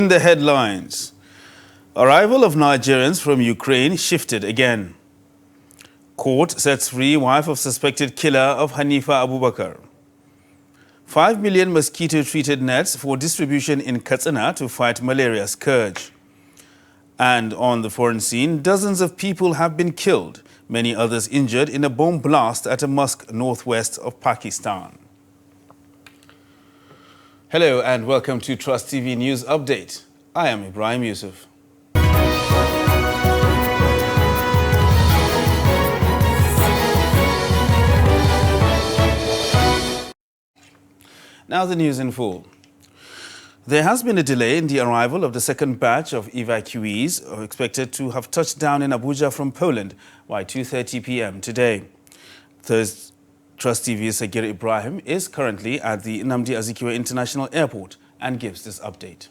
In the headlines, arrival of Nigerians from Ukraine shifted again. Court sets free wife of suspected killer of Hanifa Abubakar. 5 million mosquito-treated nets for distribution in Katsina to fight malaria scourge. And on the foreign scene, dozens of people have been killed, many others injured in a bomb blast at a mosque northwest of Pakistan. Hello and welcome to Trust TV News Update. I am Ibrahim Yusuf. Now the news in full. There has been a delay in the arrival of the second batch of evacuees expected to have touched down in Abuja from Poland by 2:30 p.m. today. Trust TV's Sagir Ibrahim is currently at the Nnamdi Azikiwe International Airport and gives this update.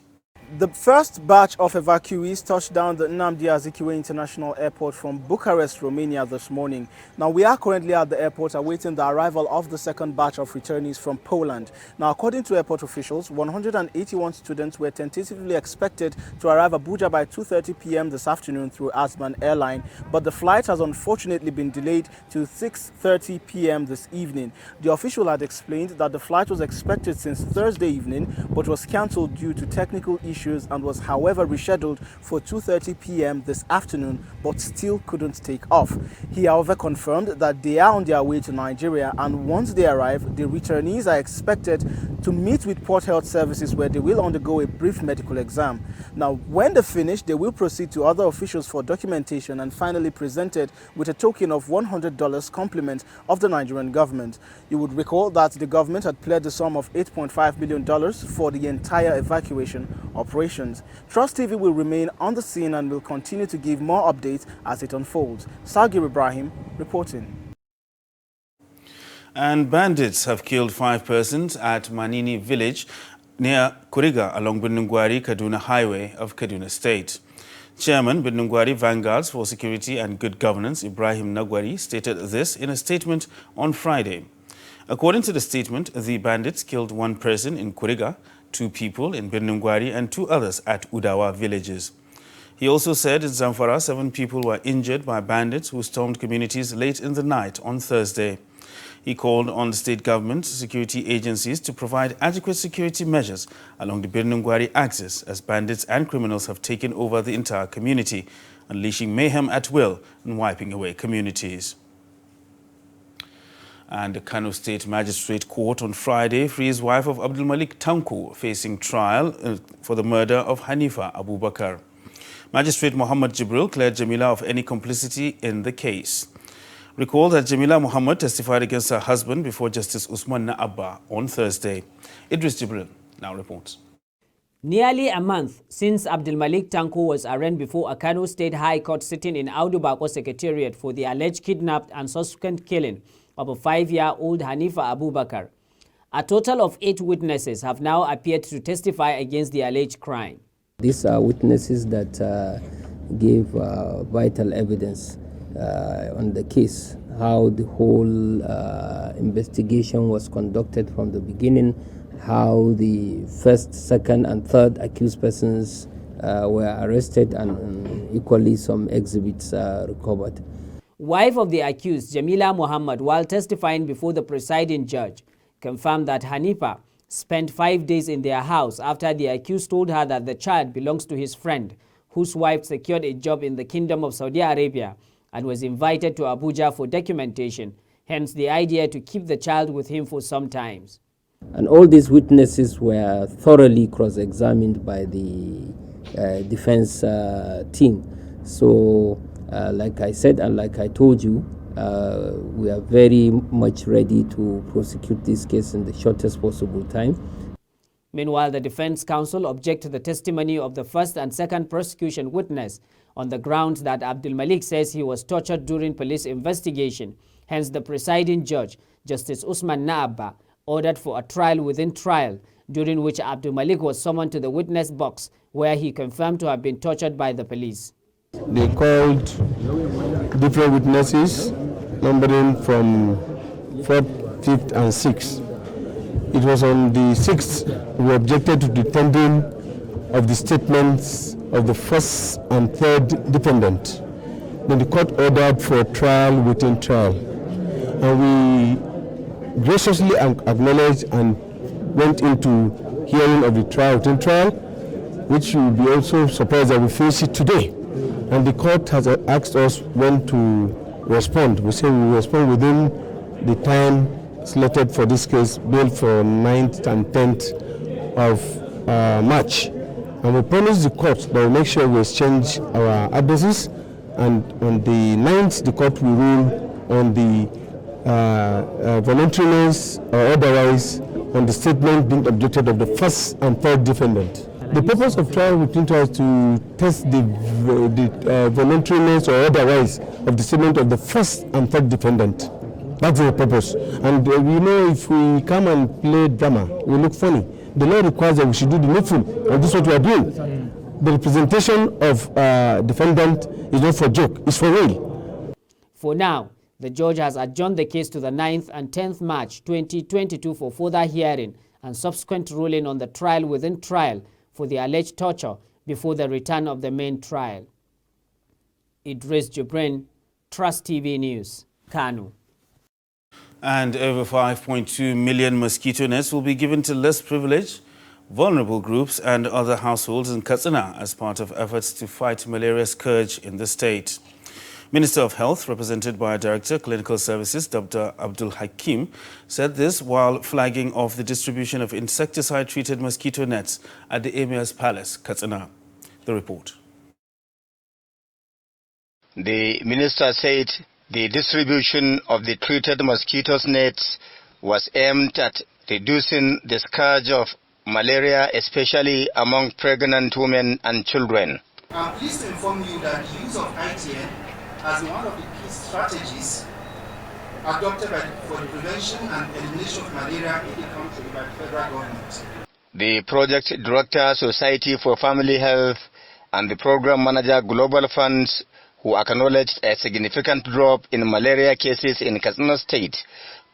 The first batch of evacuees touched down the Nnamdi Azikiwe International Airport from Bucharest, Romania this morning. Now, we are currently at the airport awaiting the arrival of the second batch of returnees from Poland. Now, according to airport officials, 181 students were tentatively expected to arrive Abuja by 2:30 p.m. this afternoon through Azman Airline, but the flight has unfortunately been delayed to 6:30 p.m. this evening. The official had explained that the flight was expected since Thursday evening, but was cancelled due to technical issues and was however rescheduled for 2:30 p.m. this afternoon, but still couldn't take off. He however confirmed that they are on their way to Nigeria, and once they arrive, the returnees are expected to meet with Port Health Services where they will undergo a brief medical exam. Now, when they finish, they will proceed to other officials for documentation and finally presented with a token of $100 compliment of the Nigerian government. You would recall that the government had pledged a sum of $8.5 million for the entire evacuation operations. Trust TV will remain on the scene and will continue to give more updates as it unfolds. Sagir Ibrahim reporting. And bandits have killed 5 persons at Manini village near Kuriga along Bindungwari Kaduna Highway of Kaduna State. Chairman Bindungwari Vanguards for Security and Good Governance Ibrahim Nagwari stated this in a statement on Friday. According to the statement, the bandits killed 1 person in Kuriga, 2 people in Bindungwari and 2 others at Udawa villages. He also said in Zamfara 7 people were injured by bandits who stormed communities late in the night on Thursday. He called on the state government security agencies to provide adequate security measures along the Bindungwari axis as bandits and criminals have taken over the entire community, unleashing mayhem at will and wiping away communities. And the Kano State Magistrate Court on Friday frees wife of Abdul Malik Tanko facing trial for the murder of Hanifa Abubakar. Magistrate Muhammad Jibril cleared Jamila of any complicity in the case. Recall that Jamila Muhammad testified against her husband before Justice Usman Naabba on Thursday. Idris Jibril now reports. Nearly a month since Abdul Malik Tanko was arraigned before a Kano State High Court sitting in Audu Bako Secretariat for the alleged kidnapped and subsequent killing of a 5-year-old Hanifa Abubakar. A total of 8 witnesses have now appeared to testify against the alleged crime. These are witnesses that gave vital evidence on the case, how the whole investigation was conducted from the beginning, how the first, second, and third accused persons were arrested, and equally some exhibits recovered. Wife of the accused, Jamila Muhammad, while testifying before the presiding judge, confirmed that Hanifa spent 5 days in their house after the accused told her that the child belongs to his friend, whose wife secured a job in the Kingdom of Saudi Arabia and was invited to Abuja for documentation, hence the idea to keep the child with him for some time. And all these witnesses were thoroughly cross-examined by the defense team. So, like I said and like I told you, we are very much ready to prosecute this case in the shortest possible time. Meanwhile, the defense counsel objected to the testimony of the first and second prosecution witness on the grounds that Abdul Malik says he was tortured during police investigation. Hence, the presiding judge, Justice Usman Naabba, ordered for a trial within trial, during which Abdul Malik was summoned to the witness box, where he confirmed to have been tortured by the police. They called different witnesses, numbering from 4th, 5th, and 6th. It was on the 6th we objected to the tampering of the statements of the first and third defendant. Then the court ordered for trial within trial. And we graciously acknowledged and went into hearing of the trial within trial, which you will be also surprised that we face it today. And the court has asked us when to respond. We say we will respond within the time slated for this case, billed for 9th and 10th of March. And we promise the court that we'll make sure we exchange our addresses, and on the 9th, the court will rule on the voluntariness or otherwise on the statement being objected of the first and third defendant. The purpose of trial within trial is to test the voluntariness or otherwise of the statement of the first and third defendant. That's the purpose. And we know if we come and play drama, we look funny. The law requires that we should do the needful, and this is what we are doing. The representation of defendant is not for joke, it's for real. For now, the judge has adjourned the case to the 9th and 10th March 2022 for further hearing and subsequent ruling on the trial within trial for the alleged torture before the return of the main trial. Idris Jibrin, Trust TV News, Kano. And over 5.2 million mosquito nets will be given to less privileged, vulnerable groups and other households in Katsina as part of efforts to fight malaria scourge in the state. Minister of Health, represented by Director Clinical Services, Dr. Abdul Hakim, said this while flagging off the distribution of insecticide-treated mosquito nets at the Emir's Palace, Katsina. The report. The minister said the distribution of the treated mosquito nets was aimed at reducing the scourge of malaria, especially among pregnant women and children. I'm pleased to inform you that the use of ITN has been one of the key strategies adopted for the prevention and elimination of malaria in the country by the federal government. The project director, Society for Family Health, and the program manager, Global Funds, who acknowledged a significant drop in malaria cases in Katsina State,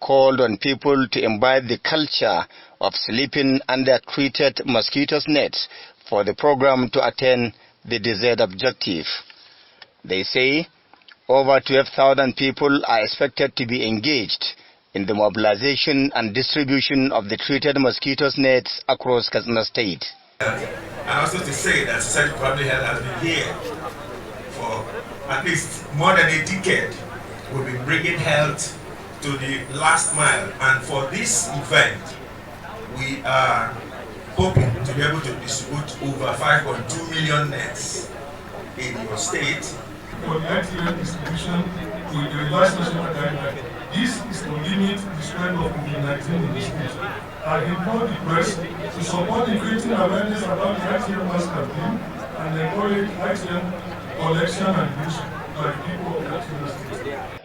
called on people to imbibe the culture of sleeping under treated mosquito nets for the program to attain the desired objective. They say over 12,000 people are expected to be engaged in the mobilization and distribution of the treated mosquito nets across Katsina State. And also to say that Society for Family Health has been here for at least more than a decade. We've been bringing health to the last mile, and for this event we are hoping to be able to distribute over 5.2 million nets in your state. For the ITN distribution with the revised national guideline, this is to limit the spread of COVID-19 in the state. I implore the press to support the creating awareness about the ITN mass campaign and encourage ITN collection and use by people of Katsina State.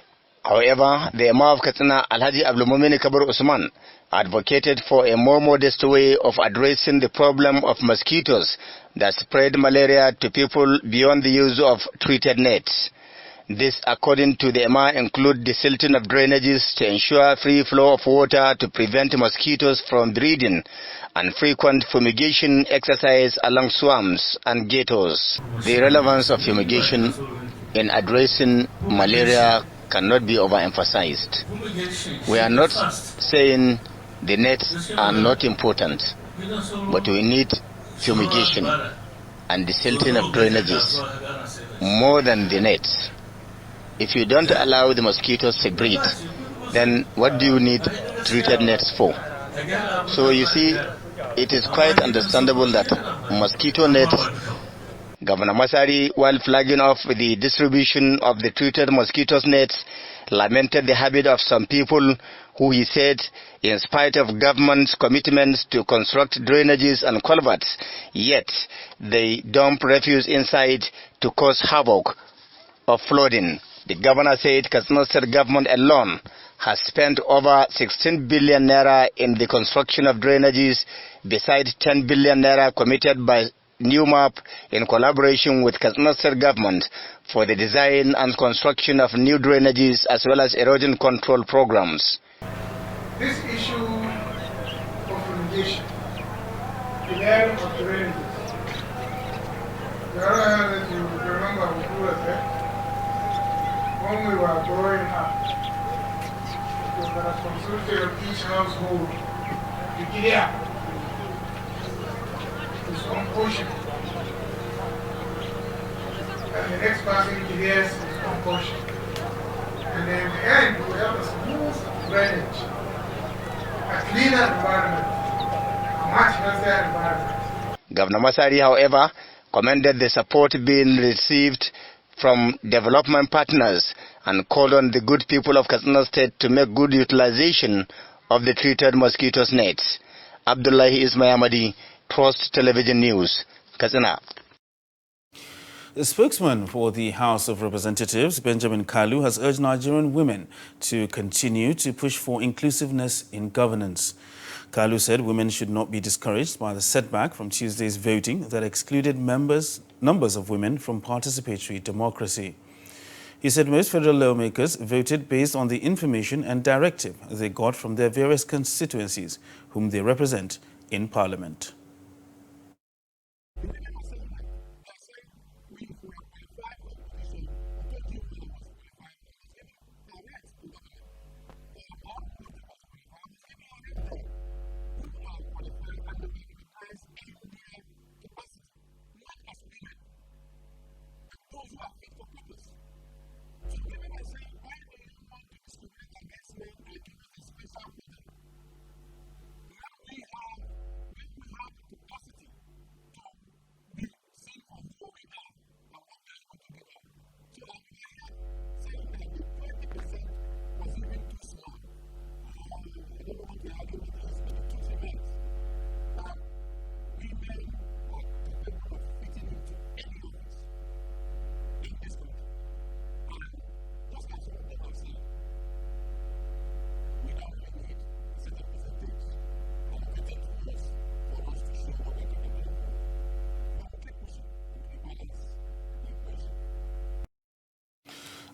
However, the Imam of Katsina, Alhaji Abdulmumin Kabir Usman, advocated for a more modest way of addressing the problem of mosquitoes that spread malaria to people beyond the use of treated nets. This, according to the Imam, include the silting of drainages to ensure free flow of water to prevent mosquitoes from breeding, and frequent fumigation exercise along swamps and ghettos. The relevance of fumigation in addressing malaria cannot be overemphasized. We are not saying the nets are not important, but we need fumigation and the silting of drainages more than the nets. If you don't allow the mosquitoes to breed, then what do you need treated nets for? So you see, it is quite understandable that mosquito nets, Governor Masari, while flagging off the distribution of the treated mosquito nets, lamented the habit of some people who, he said, in spite of government's commitments to construct drainages and culverts, yet they dump refuse inside to cause havoc of flooding. The governor said Katsina State government alone has spent over 16 billion naira in the construction of drainages, besides 10 billion naira committed by NewMap in collaboration with Katsina State government for the design and construction of new drainages as well as erosion control programs. This issue of fumigation, the air of drainages, Your Honor, you remember who was there? When we were growing up, it was the responsibility of each household to clear his own portion. And the next person clears his own portion. And in the end, we have a smooth drainage, a cleaner environment, a much healthier environment. Governor Masari, however, commended the support being received from development partners and called on the good people of Katsina State to make good utilization of the treated mosquitoes nets. Abdullahi Ismayamadi, Trust Television News, Katsina. The spokesman for the House of Representatives, Benjamin Kalu, has urged Nigerian women to continue to push for inclusiveness in governance. Kalu said women should not be discouraged by the setback from Tuesday's voting that excluded numbers of women from participatory democracy. He said most federal lawmakers voted based on the information and directive they got from their various constituencies, whom they represent in Parliament.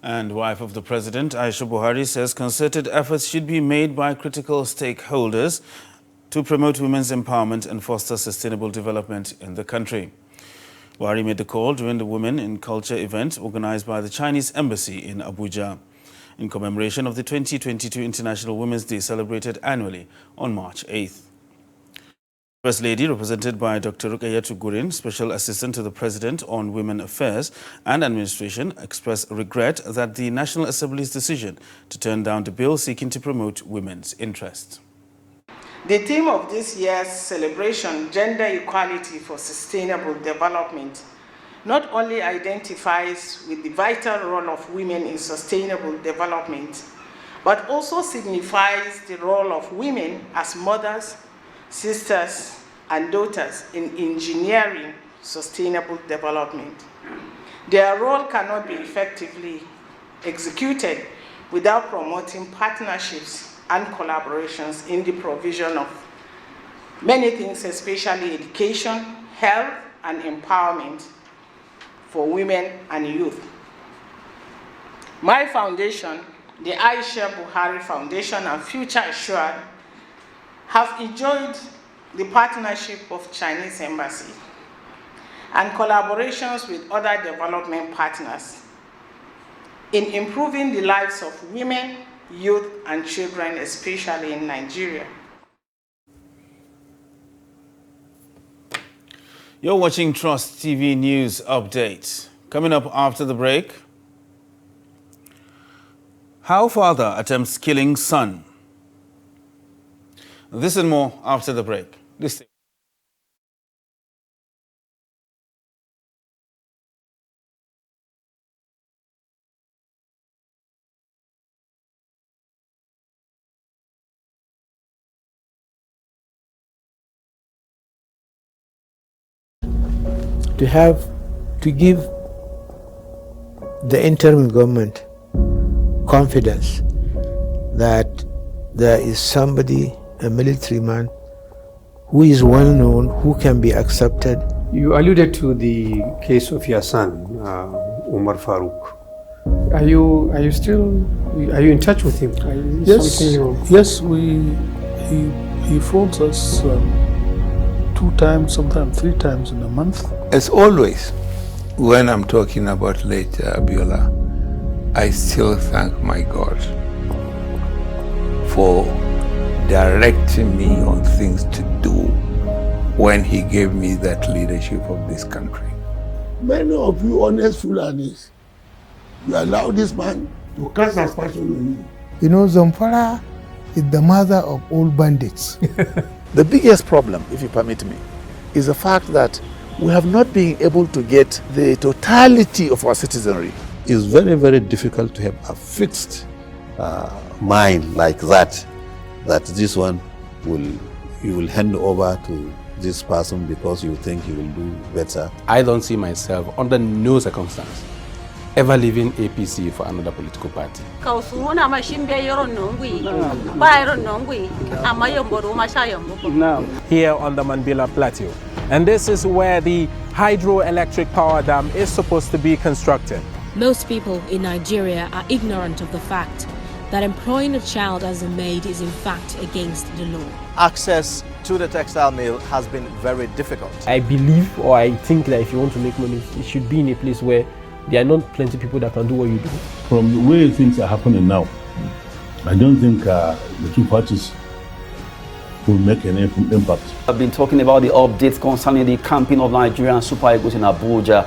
And wife of the president, Aisha Buhari, says concerted efforts should be made by critical stakeholders to promote women's empowerment and foster sustainable development in the country. Buhari made the call during the Women in Culture event organized by the Chinese Embassy in Abuja in commemoration of the 2022 International Women's Day celebrated annually on March 8th. First Lady, represented by Dr. Rukayatu Gurin, Special Assistant to the President on Women Affairs and Administration, expressed regret that the National Assembly's decision to turn down the bill seeking to promote women's interests. The theme of this year's celebration, Gender Equality for Sustainable Development, not only identifies with the vital role of women in sustainable development, but also signifies the role of women as mothers, sisters, and daughters in engineering sustainable development. Their role cannot be effectively executed without promoting partnerships and collaborations in the provision of many things, especially education, health, and empowerment for women and youth. My foundation, the Aisha Buhari Foundation and Future Assured, have enjoyed the partnership of Chinese Embassy and collaborations with other development partners in improving the lives of women, youth, and children, especially in Nigeria. You're watching Trust TV News Update. Coming up after the break, how father attempts killing son. This and more after the break. Listen. To give the interim government confidence that there is somebody, a military man, who is well known, who can be accepted. You alluded to the case of your son, Umar Farouk. Are you in touch with him? Yes, he phones us 2 times, sometimes 3 times in a month. As always, When I'm talking about late Abiola, I still thank my God for directing me on things to do when he gave me that leadership of this country. Many of you honest Fulanis, you allow this man to cast aspersion on you. You know, Zamfara is the mother of all bandits. The biggest problem, if you permit me, is the fact that we have not been able to get the totality of our citizenry. It's very, very difficult to have a fixed mind like that this one you will hand over to this person because you think he will do better. I don't see myself under no circumstance ever leaving APC for another political party. Here on the Mambila Plateau. And this is where the hydroelectric power dam is supposed to be constructed. Most people in Nigeria are ignorant of the fact that employing a child as a maid is in fact against the law. Access to the textile mill has been very difficult. I believe, or I think that if you want to make money, it should be in a place where there are not plenty of people that can do what you do. From the way things are happening now, I don't think the two parties will make any impact. I've been talking about the updates concerning the campaign of Nigerian Super Eagles in Abuja.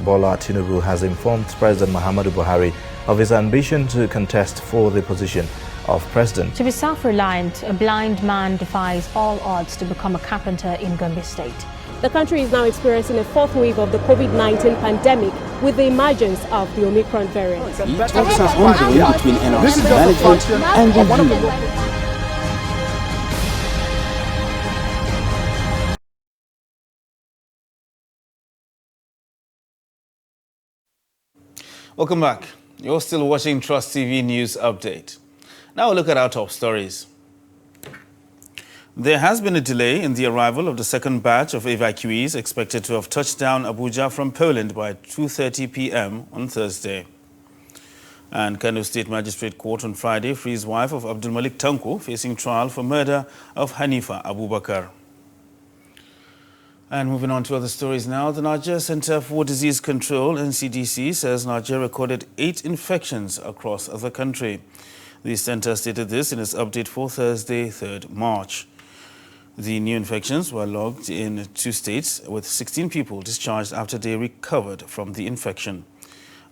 Bola Tinubu has informed President Muhammadu Buhari of his ambition to contest for the position of president. To be self-reliant, a blind man defies all odds to become a carpenter in Gombe State. The country is now experiencing a fourth wave of the COVID-19 pandemic with the emergence of the Omicron variant. Talks are ongoing between NRC management and the union. Welcome back. You're still watching Trust TV News Update. Now look at our top stories. There has been a delay in the arrival of the second batch of evacuees expected to have touched down Abuja from Poland by 2:30 p.m. on Thursday. And Kano State Magistrate Court on Friday frees wife of Abdul Malik Tanko facing trial for murder of Hanifa Abubakar. And moving on to other stories now, the Nigeria Center for Disease Control, NCDC, says Nigeria recorded 8 infections across the country. The center stated this in its update for Thursday, 3rd March. The new infections were logged in 2 states, with 16 people discharged after they recovered from the infection.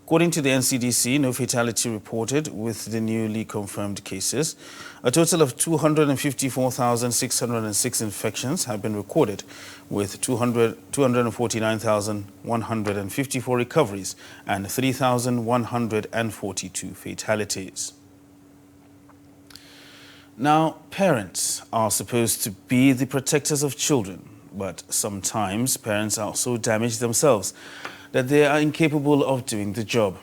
According to the NCDC, no fatality reported with the newly confirmed cases. A total of 254,606 infections have been recorded, with 249,154 recoveries and 3,142 fatalities. Now, parents are supposed to be the protectors of children, but sometimes parents are so damaged themselves that they are incapable of doing the job.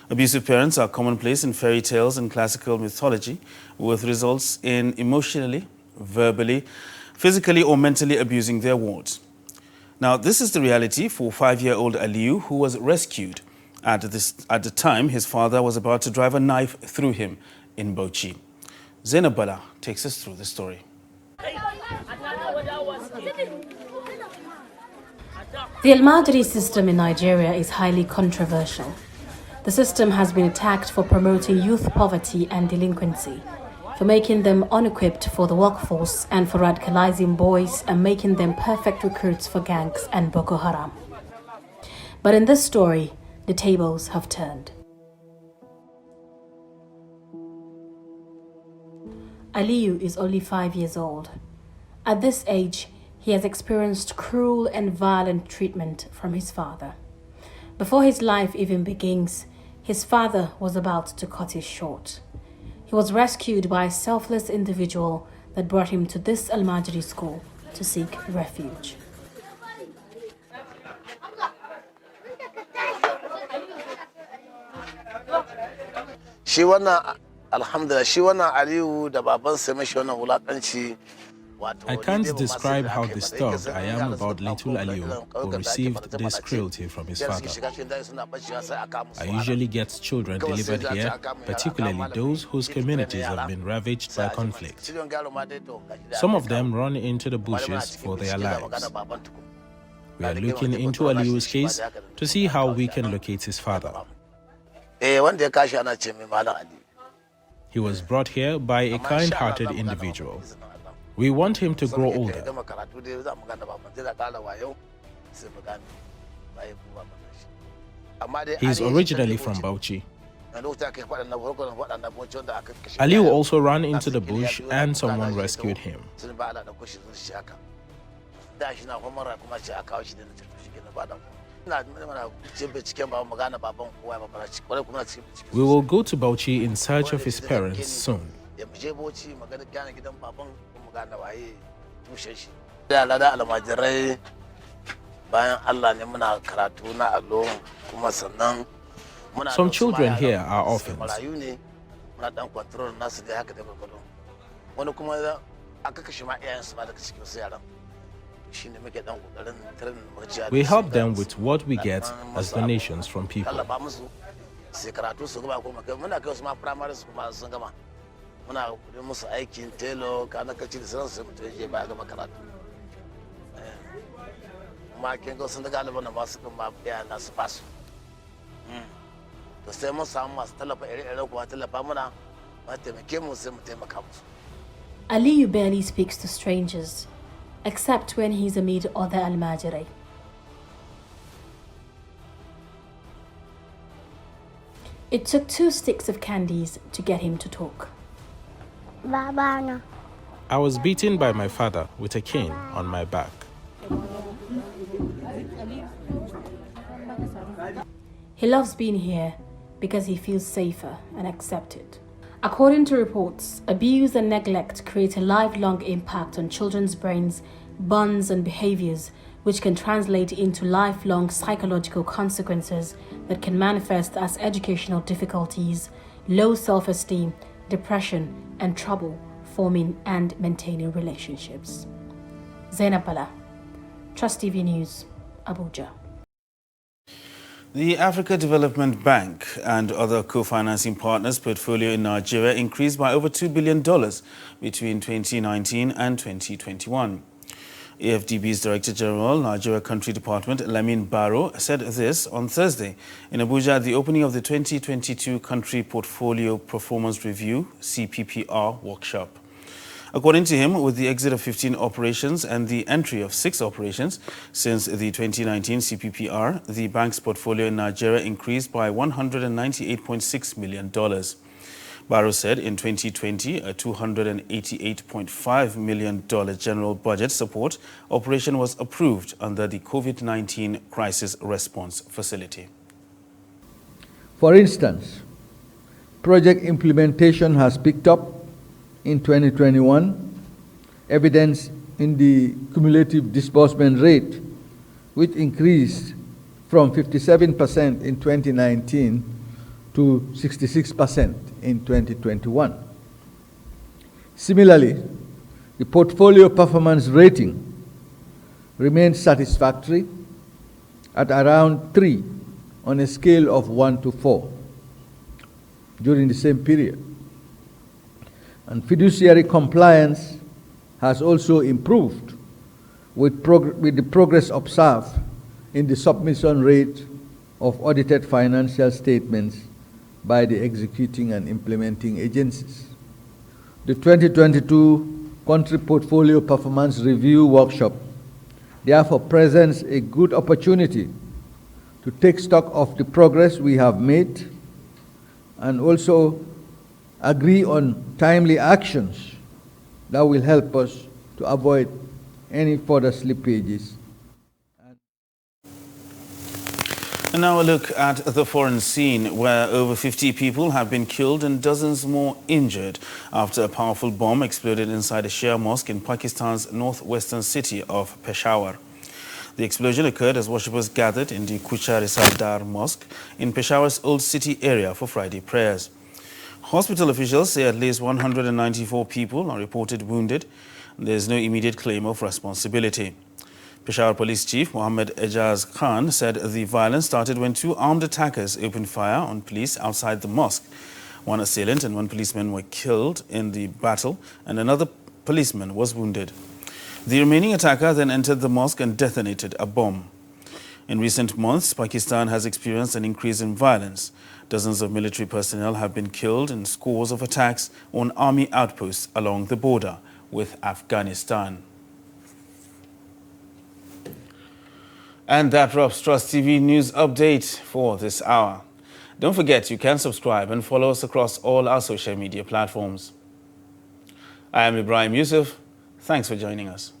Abusive parents are commonplace in fairy tales and classical mythology, with results in emotionally, verbally, physically or mentally abusing their wards. Now, this is the reality for 5-year-old Aliyu, who was rescued. At the time, his father was about to drive a knife through him in Bauchi. Zainab Bala takes us through the story. The Almajiri system in Nigeria is highly controversial. The system has been attacked for promoting youth poverty and delinquency, for making them unequipped for the workforce, and for radicalizing boys and making them perfect recruits for gangs and Boko Haram. But in this story, the tables have turned. Aliyu is only 5 years old. At this age, he has experienced cruel and violent treatment from his father. Before his life even begins, his father was about to cut it short. He was rescued by a selfless individual that brought him to this Almajiri school to seek refuge. Shi wannan alhamdulillah, shi wannan Aliyu da babansa mashi wannan wulakanci. I can't describe how disturbed I am about little Aliyu, who received this cruelty from his father. I usually get children delivered here, particularly those whose communities have been ravaged by conflict. Some of them run into the bushes for their lives. We are looking into Aliu's case to see how we can locate his father. He was brought here by a kind-hearted individual. We want him to grow older. He is originally from Bauchi. Aliu also ran into the bush and someone rescued him. We will go to Bauchi in search of his parents soon. Some children here are orphans. We help them with what we get as donations from people. Aliu barely speaks to strangers, except when he's amid other Almajiri. It took 2 sticks of candies to get him to talk. I was beaten by my father with a cane on my back. He loves being here because he feels safer and accepted. According to reports, abuse and neglect create a lifelong impact on children's brains, bonds and behaviors, which can translate into lifelong psychological consequences that can manifest as educational difficulties, low self-esteem, depression and trouble forming and maintaining relationships. Zainab Bala, Trust TV News, Abuja. The Africa Development Bank and other co-financing partners' portfolio in Nigeria increased by over $2 billion between 2019 and 2021. AFDB's Director General, Nigeria Country Department, Lamin Baro, said this on Thursday in Abuja at the opening of the 2022 Country Portfolio Performance Review (CPPR) workshop. According to him, with the exit of 15 operations and the entry of 6 operations since the 2019 CPPR, the bank's portfolio in Nigeria increased by $198.6 million. Baro said in 2020, a $288.5 million general budget support operation was approved under the COVID-19 Crisis Response Facility. For instance, project implementation has picked up in 2021, evidenced in the cumulative disbursement rate, which increased from 57% in 2019 to 66% in 2021. Similarly, the portfolio performance rating remains satisfactory at around 3 on a scale of 1 to 4 during the same period. And fiduciary compliance has also improved with the progress observed in the submission rate of audited financial statements by the executing and implementing agencies. The 2022 Country Portfolio Performance Review Workshop therefore presents a good opportunity to take stock of the progress we have made and also agree on timely actions that will help us to avoid any further slippages. And now a look at the foreign scene, where over 50 people have been killed and dozens more injured after a powerful bomb exploded inside a Shia mosque in Pakistan's northwestern city of Peshawar. The explosion occurred as worshippers gathered in the Kucha Risaldar Mosque in Peshawar's Old City area for Friday prayers. Hospital officials say at least 194 people are reported wounded. There is no immediate claim of responsibility. Peshawar Police Chief Mohammed Ejaz Khan said the violence started when 2 armed attackers opened fire on police outside the mosque. 1 assailant and 1 policeman were killed in the battle, and another policeman was wounded. The remaining attacker then entered the mosque and detonated a bomb. In recent months, Pakistan has experienced an increase in violence. Dozens of military personnel have been killed in scores of attacks on army outposts along the border with Afghanistan. And that wraps Trust TV News Update for this hour. Don't forget you can subscribe and follow us across all our social media platforms. I am Ibrahim Yusuf. Thanks for joining us.